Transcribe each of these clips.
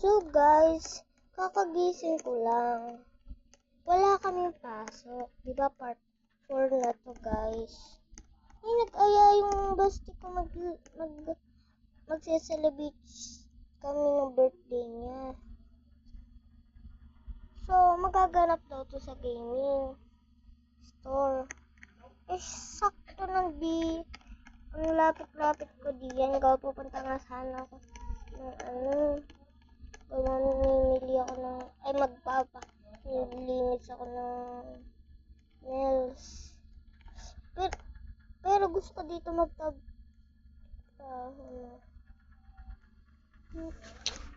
So guys, kakagising ko lang. Wala kaming pasok. Diba part 4 na to guys. Ay, nag-aya yung basti ko magse-celebrate kami ng birthday niya. So, magaganap daw to sa gaming store. Eh, sakto ng ang lapit-lapit ko diyan. Pupunta nga sana ako ng mamimili ako ng, nilinis ako ng nails. Pero gusto ko dito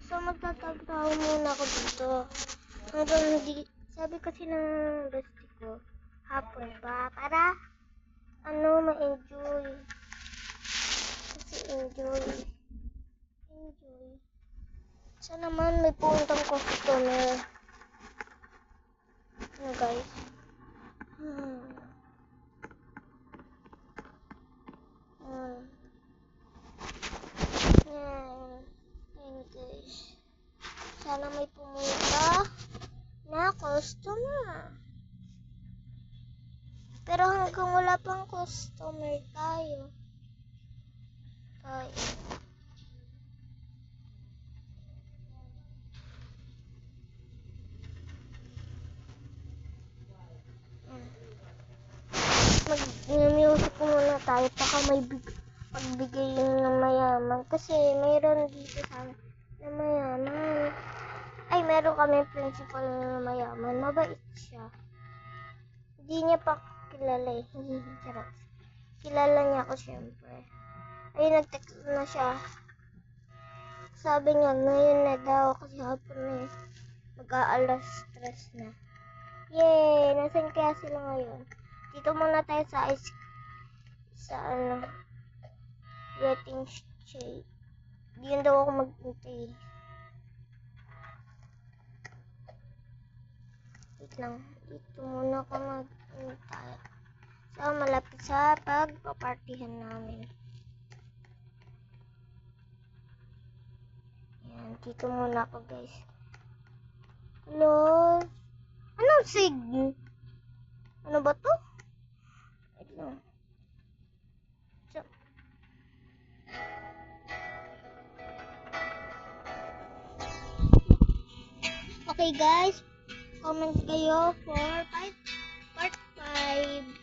So, magtatrabaho muna ako dito. Hanggang hindi, sabi kasi ng bestie ko, hapon pa, para, ma-enjoy. Kasi enjoy. Sana naman may puntang customer. Ano guys? Ayan guys. Sana may pumunta na customer. Pero hanggang wala pang customer tayo. Mag-music muna tayo. Baka may pagbigay ng mayaman. Kasi mayroon dito sa na mayaman. Ay, meron kami principal na mayaman. Mabait siya. Hindi niya pa kilala eh. Charot. Kilala niya ako syempre. Ay, nag-text na siya. Sabi niya, ngayon na daw kasi hapon na eh. Mag-aalas 3 na. Yay! Nasaan kaya sila ngayon? Dito muna tayo sa waiting shade. Diyan daw ako mag-intay. Wait lang. Dito muna ako mag-intay. So, malapit sa pagpapartihan namin. Yan. Dito muna ako guys. Hello? Anong sig? Ano ba to? Wait lang. So, okay guys, comment kayo for part 5.